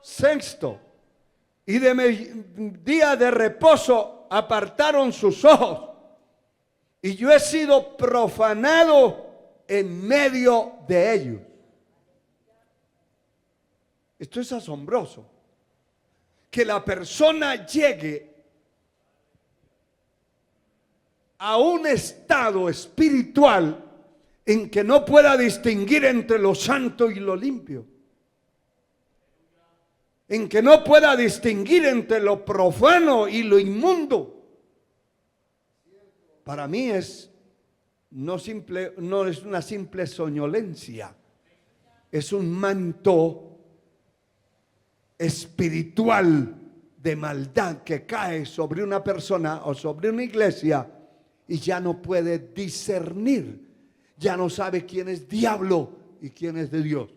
Sexto, y de día de reposo apartaron sus ojos, y yo he sido profanado en medio de ellos. Esto es asombroso, que la persona llegue a un estado espiritual en que no pueda distinguir entre lo santo y lo limpio, en que no pueda distinguir entre lo profano y lo inmundo. Para mí no es una simple soñolencia, es un manto espiritual de maldad que cae sobre una persona o sobre una iglesia y ya no puede discernir, ya no sabe quién es diablo y quién es de Dios.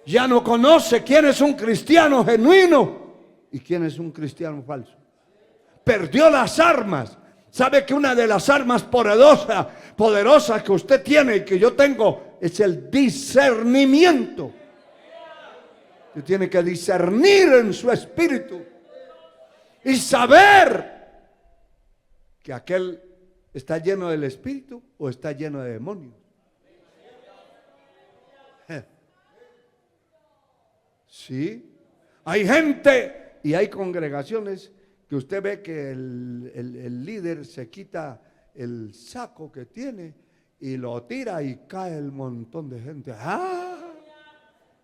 Ya no conoce quién es un cristiano genuino y quién es un cristiano falso. Perdió las armas. ¿Sabe que una de las armas poderosas que usted tiene y que yo tengo es el discernimiento? Usted tiene que discernir en su espíritu y saber que aquel está lleno del espíritu o está lleno de demonios. Sí, hay gente y hay congregaciones que usted ve que el líder se quita el saco que tiene y lo tira y cae el montón de gente. ¡Ah!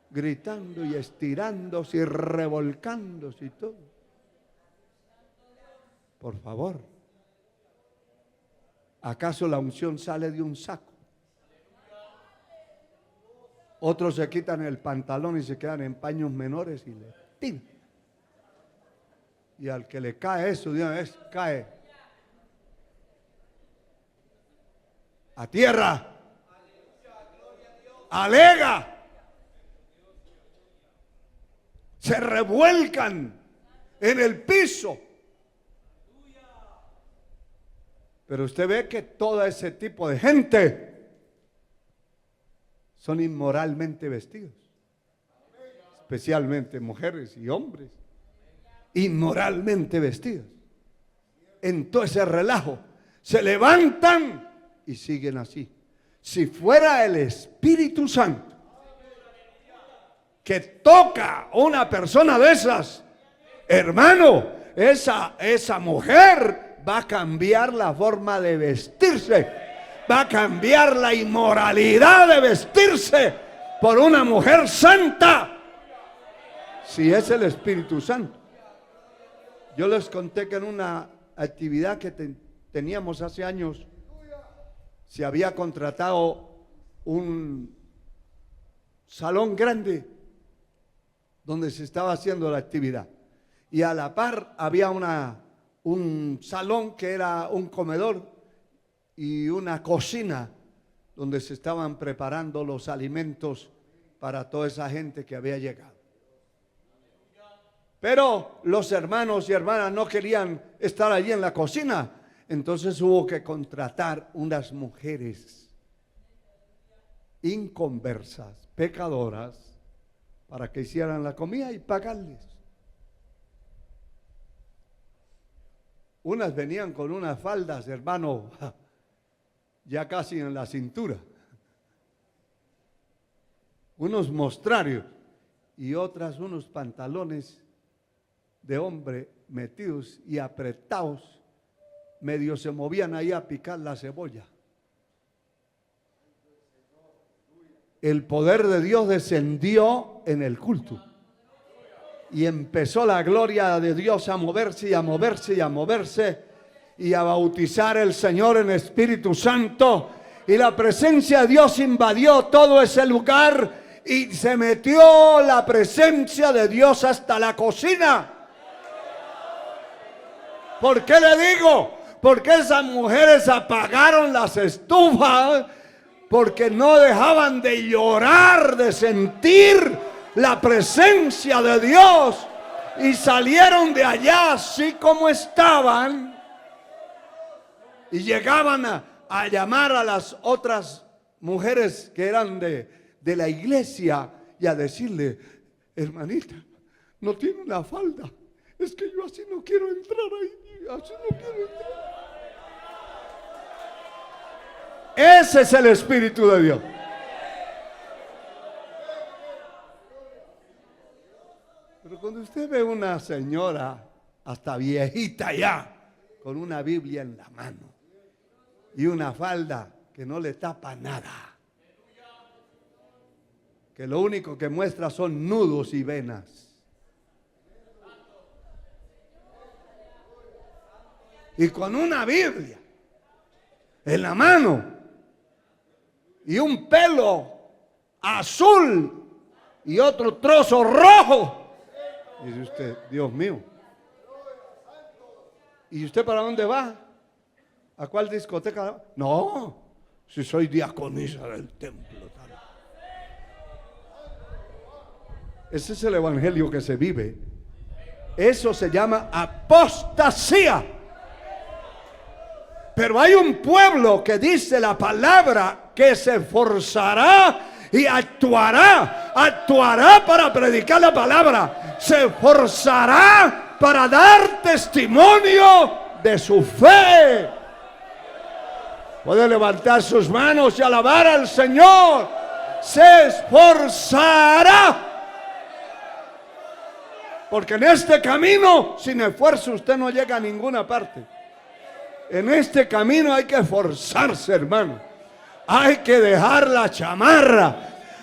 Gritando y estirándose y revolcándose y todo. Por favor, ¿acaso la unción sale de un saco? Otros se quitan el pantalón y se quedan en paños menores y le tiran. Y al que le cae eso de una vez cae a tierra, alega, se revuelcan en el piso. Pero usted ve que todo ese tipo de gente son inmoralmente vestidos, especialmente mujeres y hombres, inmoralmente vestidos. En todo ese relajo se levantan y siguen así. Si fuera el Espíritu Santo que toca a una persona de esas, hermano, esa mujer va a cambiar la forma de vestirse, va a cambiar la inmoralidad de vestirse por una mujer santa, si es el Espíritu Santo. Yo les conté que en una actividad que teníamos hace años, se había contratado un salón grande donde se estaba haciendo la actividad, y a la par había un salón que era un comedor y una cocina donde se estaban preparando los alimentos para toda esa gente que había llegado. Pero los hermanos y hermanas no querían estar allí en la cocina, entonces hubo que contratar unas mujeres inconversas, pecadoras, para que hicieran la comida y pagarles. Unas venían con unas faldas, hermano, ya casi en la cintura, unos mostrarios, y otras unos pantalones de hombre metidos y apretados, medio se movían ahí a picar la cebolla. El poder de Dios descendió en el culto y empezó la gloria de Dios a moverse y a moverse y a moverse y a bautizar el Señor en Espíritu Santo, y la presencia de Dios invadió todo ese lugar y se metió la presencia de Dios hasta la cocina. ¿Por qué le digo? Porque esas mujeres apagaron las estufas, porque no dejaban de llorar, de sentir la presencia de Dios, y salieron de allá así como estaban y llegaban a llamar a las otras mujeres que eran de la iglesia y a decirle: hermanita, no tiene una falda. Es que yo así no quiero entrar ahí, así no quiero entrar. Ese es el Espíritu de Dios. Pero cuando usted ve una señora, hasta viejita ya, con una Biblia en la mano y una falda que no le tapa nada, que lo único que muestra son nudos y venas, y con una Biblia en la mano y un pelo azul y otro trozo rojo, dice usted, Dios mío, ¿y usted para dónde va? ¿A cuál discoteca? No, si soy diaconisa del templo. Ese es el evangelio que se vive. Eso se llama apostasía. Pero hay un pueblo que dice la palabra que se esforzará y actuará para predicar la palabra, se esforzará para dar testimonio de su fe. Puede levantar sus manos y alabar al Señor. Se esforzará. Porque en este camino, sin esfuerzo, usted no llega a ninguna parte. En este camino hay que esforzarse, hermano. Hay que dejar la chamarra.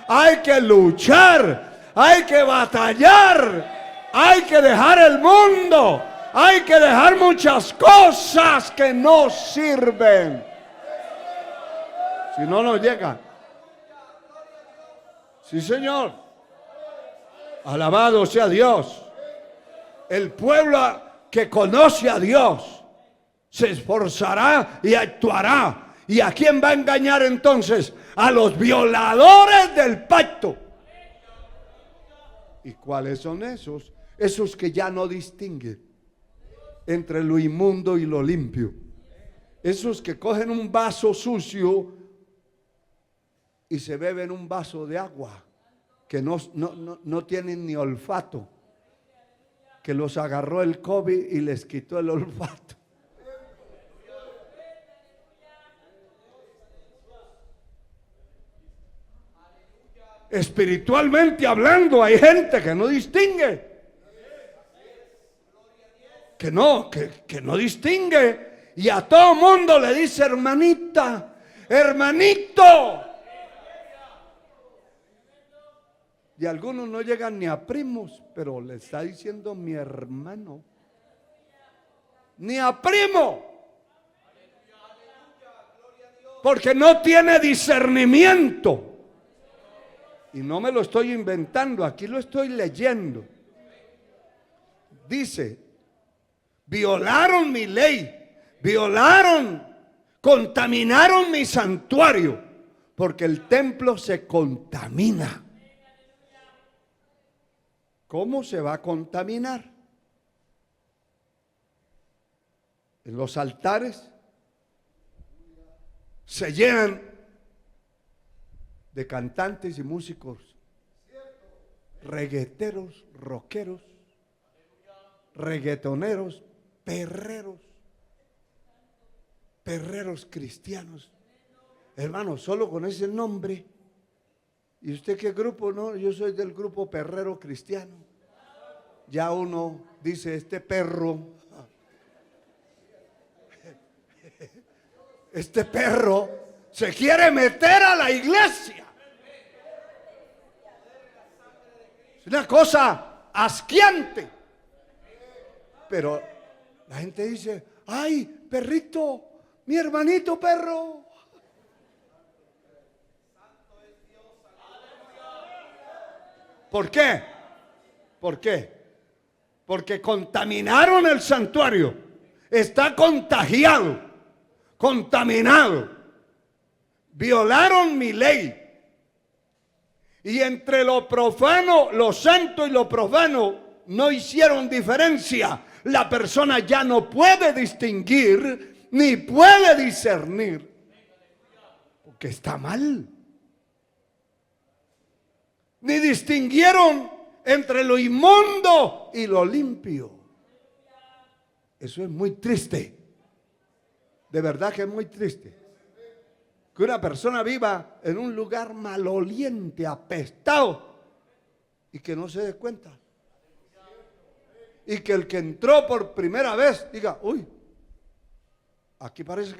Hay que luchar. Hay que batallar. Hay que dejar el mundo. Hay que dejar muchas cosas que no sirven. Si no, no llega. Sí, Señor. Alabado sea Dios. El pueblo que conoce a Dios se esforzará y actuará. ¿Y a quién va a engañar entonces? A los violadores del pacto. ¿Y cuáles son esos? Esos que ya no distinguen entre lo inmundo y lo limpio. Esos que cogen un vaso sucio y se beben un vaso de agua, que no tienen ni olfato, que los agarró el COVID y les quitó el olfato. Espiritualmente hablando, hay gente que no distingue, que no distingue, y a todo mundo le dice hermanita, hermanito. Y algunos no llegan ni a primos, pero le está diciendo mi hermano. Ni a primo. Porque no tiene discernimiento. Y no me lo estoy inventando, aquí lo estoy leyendo. Dice, violaron mi ley, contaminaron mi santuario, porque el templo se contamina. ¿Cómo se va a contaminar? En los altares se llenan de cantantes y músicos, regueteros, rockeros, reggaetoneros, perreros cristianos. Hermano, solo con ese nombre. ¿Y usted qué grupo? No, yo soy del grupo perrero cristiano. Ya uno dice, este perro se quiere meter a la iglesia. Es una cosa asqueante. Pero la gente dice, ay, perrito, mi hermanito perro. ¿Por qué? ¿Por qué? Porque contaminaron el santuario. Está contagiado, contaminado. Violaron mi ley. Y entre lo profano, lo santo y lo profano no hicieron diferencia. La persona ya no puede distinguir ni puede discernir, porque está mal. Ni distinguieron entre lo inmundo y lo limpio. Eso es muy triste. De verdad que es muy triste. Que una persona viva en un lugar maloliente, apestado, y que no se dé cuenta. Y que el que entró por primera vez diga, uy, aquí parece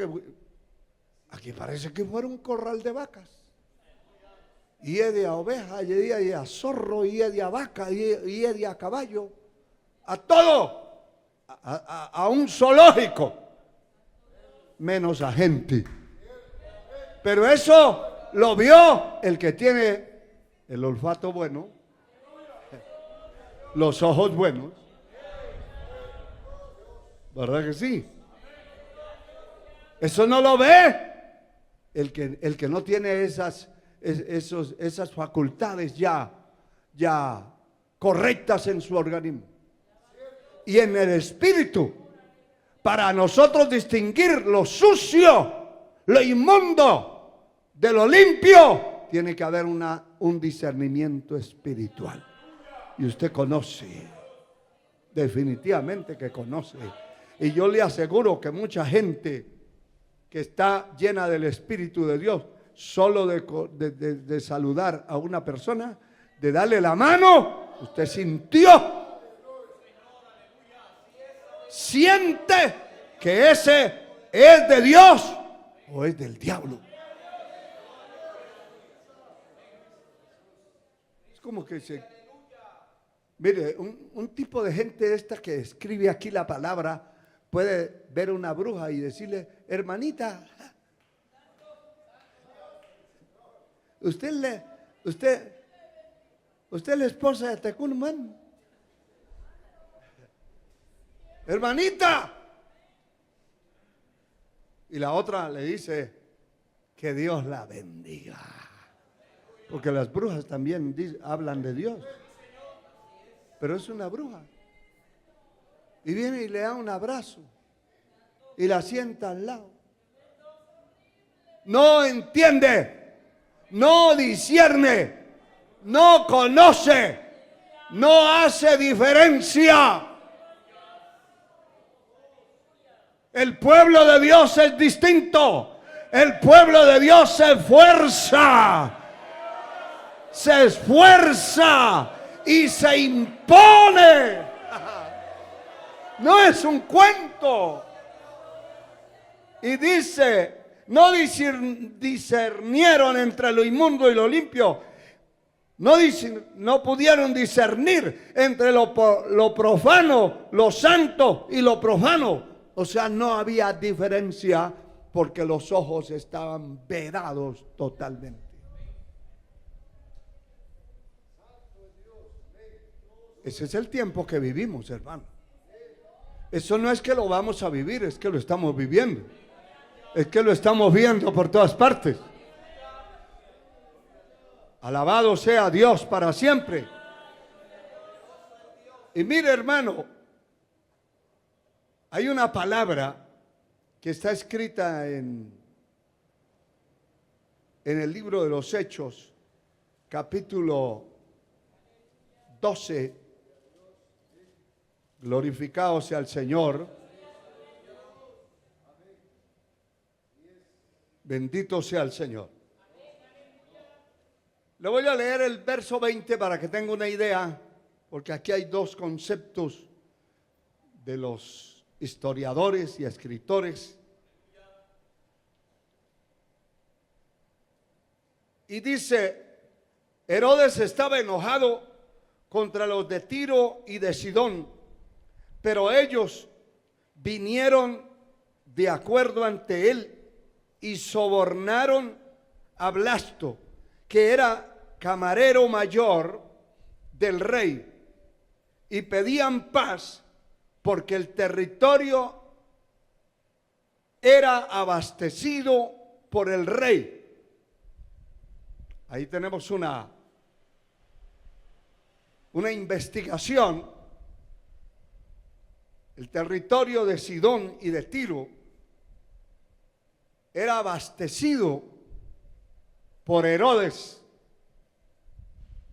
que fuera un corral de vacas. Y es de a oveja, y es de a zorro, y es de a vaca, y es de a caballo. A todo. A un zoológico. Menos a gente. Pero eso lo vio el que tiene el olfato bueno, los ojos buenos. ¿Verdad que sí? Eso no lo ve el que no tiene esas facultades ya correctas en su organismo. Y en el espíritu, para nosotros distinguir lo sucio, lo inmundo, de lo limpio, tiene que haber un discernimiento espiritual. Y usted conoce, definitivamente que conoce. Y yo le aseguro que mucha gente que está llena del Espíritu de Dios, solo de saludar a una persona, de darle la mano, usted sintió, siente que ese es de Dios o es del diablo. Es como que mire, un tipo de gente esta que escribe aquí la palabra puede ver una bruja y decirle, hermanita, usted es la esposa de Tecunman. Hermanita. Y la otra le dice, que Dios la bendiga. Porque las brujas también hablan de Dios. Pero es una bruja. Y viene y le da un abrazo. Y la sienta al lado. No entiende. No discierne. No conoce. No hace diferencia. El pueblo de Dios es distinto. El pueblo de Dios se esfuerza. Se esfuerza y se impone. No es un cuento. Y dice, no discernieron entre lo inmundo y lo limpio. No pudieron discernir entre lo profano, lo santo y lo profano. O sea, no había diferencia porque los ojos estaban vedados totalmente. Ese es el tiempo que vivimos, hermano. Eso no es que lo vamos a vivir, es que lo estamos viviendo. Es que lo estamos viendo por todas partes. Alabado sea Dios para siempre. Y mire, hermano, hay una palabra que está escrita en el libro de los Hechos, capítulo 12. Glorificado sea el Señor. Bendito sea el Señor. Le voy a leer el verso 20 para que tenga una idea, porque aquí hay dos conceptos de los historiadores y escritores. Y dice, Herodes estaba enojado contra los de Tiro y de Sidón, pero ellos vinieron de acuerdo ante él y sobornaron a Blasto, que era camarero mayor del rey, y pedían paz porque el territorio era abastecido por el rey. Ahí tenemos una investigación. El territorio de Sidón y de Tiro era abastecido por Herodes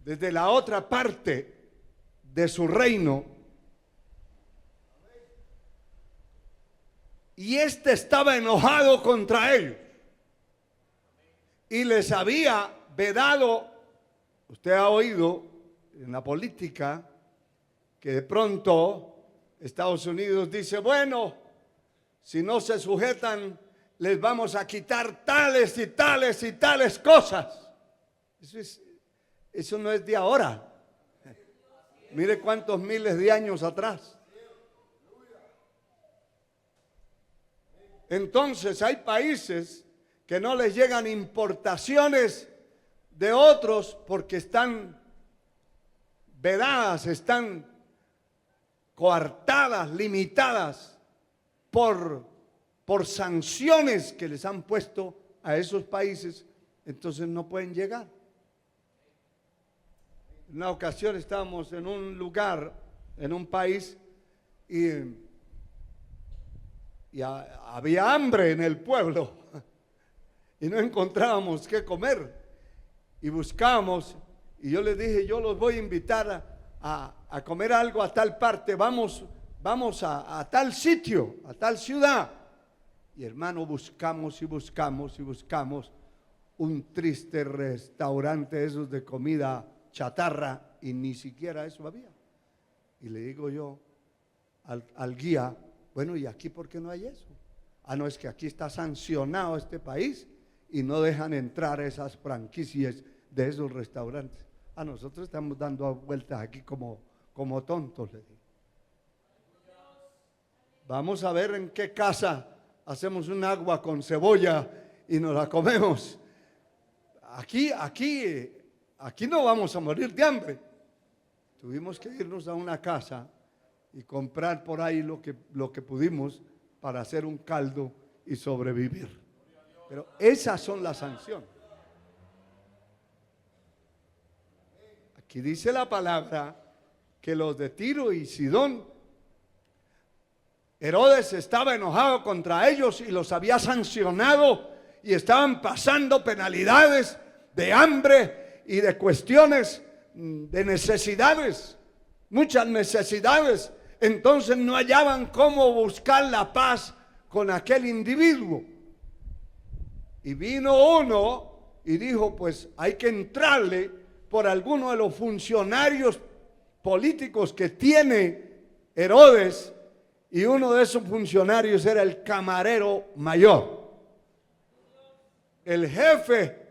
desde la otra parte de su reino. Y este estaba enojado contra ellos. Y les había vedado, usted ha oído en la política, que de pronto Estados Unidos dice, bueno, si no se sujetan, les vamos a quitar tales y tales y tales cosas. Eso no es de ahora. Mire cuántos miles de años atrás. Entonces hay países que no les llegan importaciones de otros porque están vedadas, están coartadas, limitadas por sanciones que les han puesto a esos países, entonces no pueden llegar. En una ocasión estábamos en un lugar, en un país, y había hambre en el pueblo y no encontrábamos qué comer y buscábamos, y yo les dije, yo los voy a invitar a comer algo a tal parte, vamos a tal sitio, a tal ciudad. Y hermano, buscamos y buscamos y buscamos un triste restaurante esos de comida chatarra, y ni siquiera eso había. Y le digo yo al guía, bueno, ¿y aquí por qué no hay eso? Ah, no, es que aquí está sancionado este país y no dejan entrar esas franquicias de esos restaurantes. A nosotros estamos dando vueltas aquí como tontos, le digo. Vamos a ver en qué casa hacemos un agua con cebolla y nos la comemos. Aquí no vamos a morir de hambre. Tuvimos que irnos a una casa y comprar por ahí lo que pudimos para hacer un caldo y sobrevivir. Pero esas son las sanciones. Aquí dice la palabra que los de Tiro y Sidón, Herodes estaba enojado contra ellos y los había sancionado y estaban pasando penalidades de hambre y de cuestiones de necesidades, muchas necesidades. Entonces no hallaban cómo buscar la paz con aquel individuo. Y vino uno y dijo, pues hay que entrarle por alguno de los funcionarios políticos que tiene Herodes, y uno de esos funcionarios era el camarero mayor, el jefe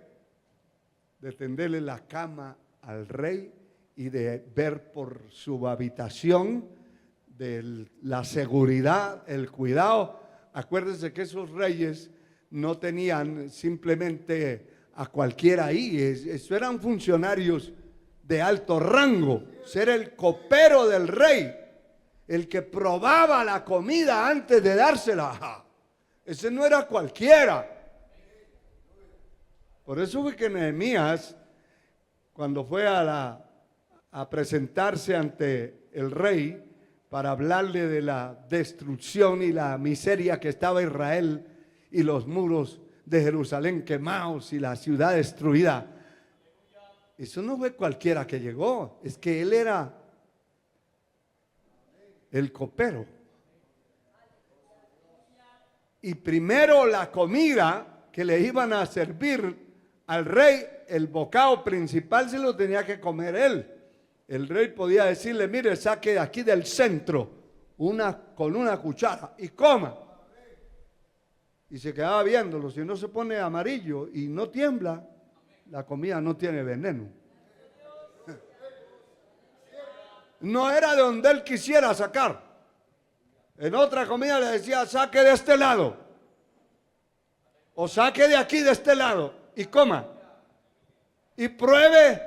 de tenderle la cama al rey y de ver por su habitación, de la seguridad, el cuidado. Acuérdense que esos reyes no tenían simplemente a cualquiera ahí, eso eran funcionarios de alto rango. Ser el copero del rey, el que probaba la comida antes de dársela, ese no era cualquiera. Por eso fue que Nehemías, cuando fue a presentarse ante el rey para hablarle de la destrucción y la miseria que estaba Israel y los muros de Jerusalén quemados y la ciudad destruida, eso no fue cualquiera que llegó, es que él era el copero. Y primero la comida que le iban a servir al rey, el bocado principal se lo tenía que comer él. El rey podía decirle, mire, saque de aquí del centro con una cuchara y coma. Y se quedaba viéndolo. Si no se pone amarillo y no tiembla, la comida no tiene veneno. No era de donde él quisiera sacar. En otra comida le decía, saque de este lado, o saque de aquí de este lado y coma, y pruebe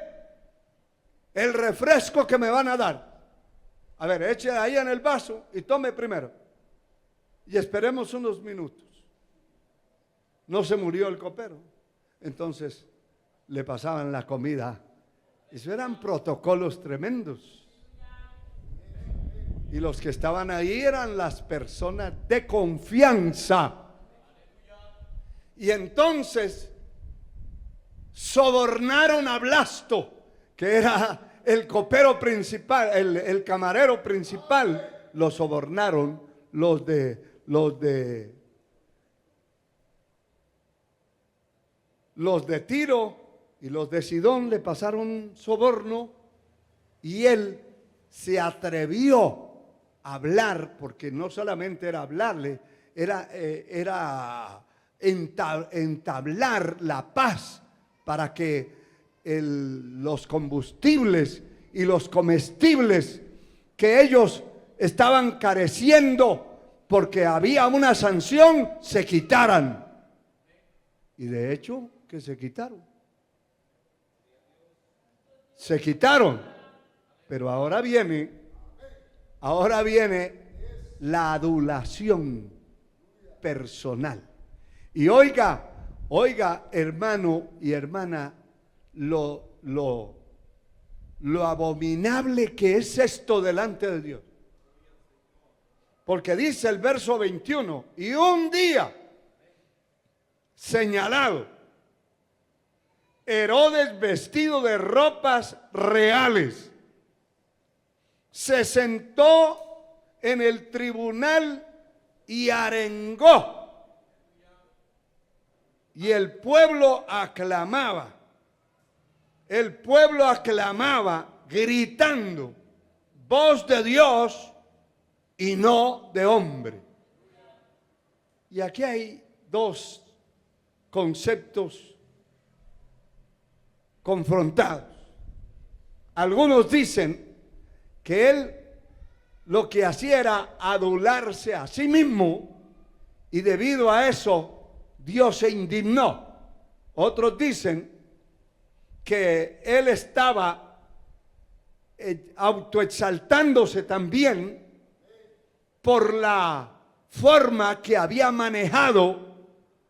el refresco que me van a dar. A ver, eche ahí en el vaso y tome primero, y esperemos unos minutos. No se murió el copero, entonces le pasaban la comida. Eso eran protocolos tremendos. Y los que estaban ahí eran las personas de confianza. Y entonces sobornaron a Blasto, que era el copero principal, el camarero principal, lo sobornaron los de Tiro y los de Sidón, le pasaron soborno y él se atrevió a hablar, porque no solamente era hablarle, era entablar la paz para que los combustibles y los comestibles que ellos estaban careciendo porque había una sanción se quitaran. Y de hecho que se quitaron. Se quitaron. Pero ahora viene la adulación personal. Y oiga, hermano y hermana, lo abominable que es esto delante de Dios. Porque dice el verso 21, y un día señalado, Herodes, vestido de ropas reales, se sentó en el tribunal y arengó. Y el pueblo aclamaba. El pueblo aclamaba gritando, voz de Dios y no de hombre. Y aquí hay dos conceptos confrontados. Algunos dicen que él lo que hacía era adularse a sí mismo y debido a eso Dios se indignó. Otros dicen que él estaba autoexaltándose también por la forma que había manejado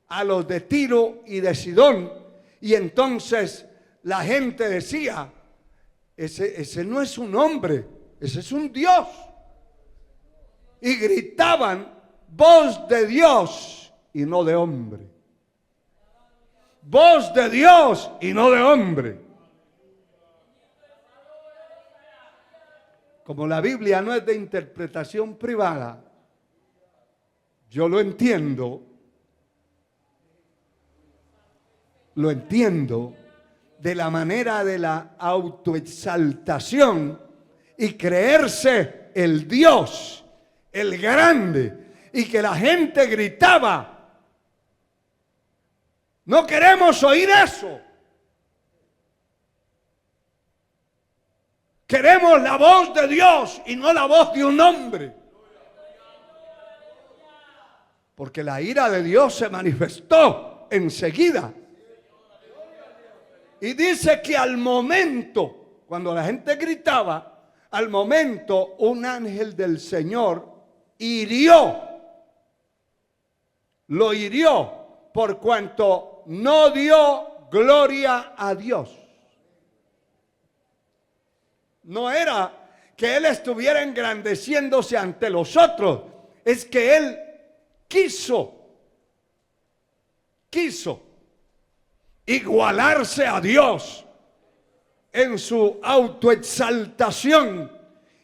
a los de Tiro y de Sidón, y entonces la gente decía, ese no es un hombre, ese es un Dios. Y gritaban, voz de Dios y no de hombre. Voz de Dios y no de hombre. Como la Biblia no es de interpretación privada, yo lo entiendo de la manera de la autoexaltación y creerse el Dios, el grande, y que la gente gritaba, no queremos oír eso. Queremos la voz de Dios y no la voz de un hombre. Porque la ira de Dios se manifestó enseguida. Y dice que al momento, cuando la gente gritaba, al momento un ángel del Señor lo hirió por cuanto no dio gloria a Dios. No era que él estuviera engrandeciéndose ante los otros, es que él quiso igualarse a Dios en su autoexaltación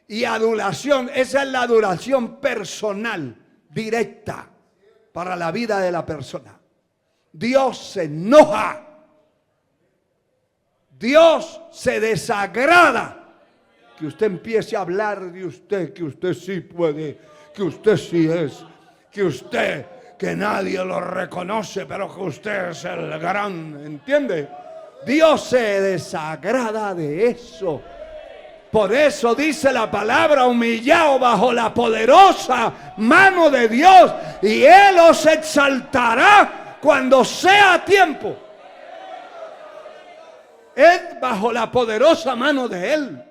y adulación. Esa es la adulación personal, directa, para la vida de la persona. Dios se enoja. Dios se desagrada que usted empiece a hablar de usted, que usted sí puede, que usted sí es, que nadie lo reconoce, pero que usted es el gran, ¿entiende? Dios se desagrada de eso. Por eso dice la palabra, humillado bajo la poderosa mano de Dios, y Él os exaltará cuando sea tiempo. Es bajo la poderosa mano de Él.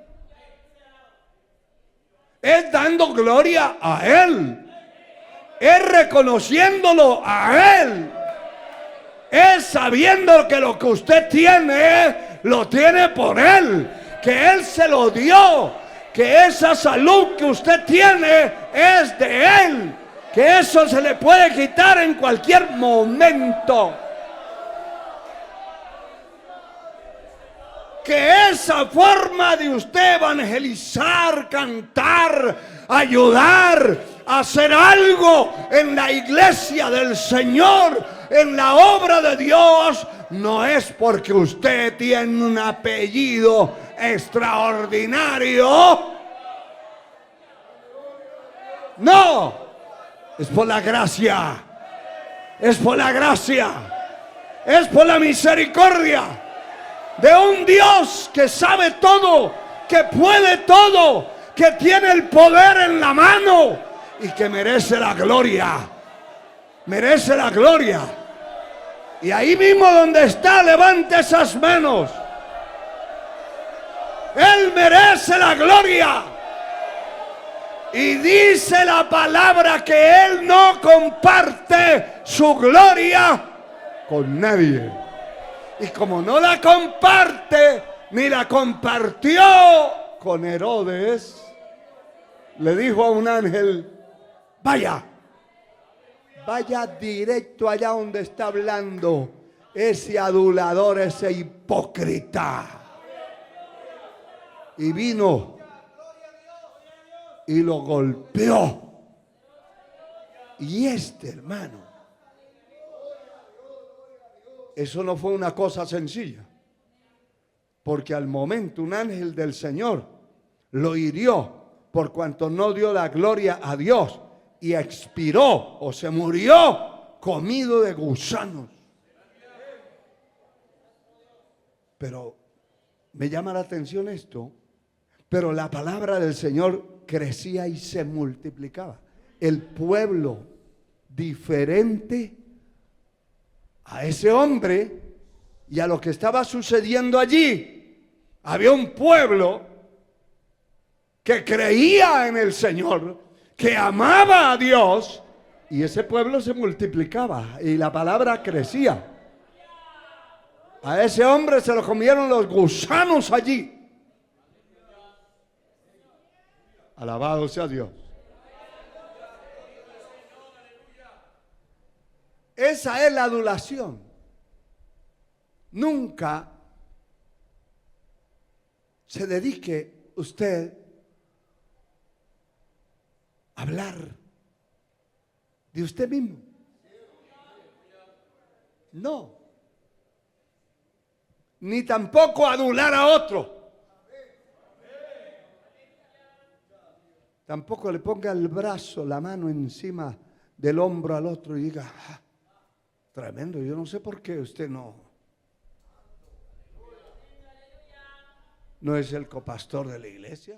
Es dando gloria a Él. Es reconociéndolo a Él. Es sabiendo que lo que usted tiene, lo tiene por Él. Que Él se lo dio. Que esa salud que usted tiene es de Él. Que eso se le puede quitar en cualquier momento. que esa forma de usted evangelizar, cantar, ayudar, hacer algo en la iglesia del Señor, en la obra de Dios, no es porque usted tiene un apellido extraordinario. No, es por la gracia, es por la gracia, es por la misericordia de un Dios que sabe todo, que puede todo, que tiene el poder en la mano y que merece la gloria. Merece la gloria. Y ahí mismo donde está, levante esas manos. Él merece la gloria. Y dice la palabra que Él no comparte su gloria con nadie. Y como no la comparte, ni la compartió con Herodes, le dijo a un ángel: vaya directo allá donde está hablando ese adulador, ese hipócrita. Y vino y lo golpeó. Y hermano, eso no fue una cosa sencilla, porque al momento un ángel del Señor lo hirió por cuanto no dio la gloria a Dios y expiró o se murió comido de gusanos. Pero me llama la atención esto, pero la palabra del Señor crecía y se multiplicaba. El pueblo diferente a ese hombre y a lo que estaba sucediendo allí, había un pueblo que creía en el Señor, que amaba a Dios, y ese pueblo se multiplicaba y la palabra crecía. A ese hombre se lo comieron los gusanos allí. Alabado sea Dios. Esa es la adulación. Nunca se dedique usted a hablar de usted mismo. No. Ni tampoco adular a otro. Tampoco le ponga el brazo, la mano encima del hombro al otro y diga: ah, tremendo, yo no sé por qué usted no es el copastor de la iglesia.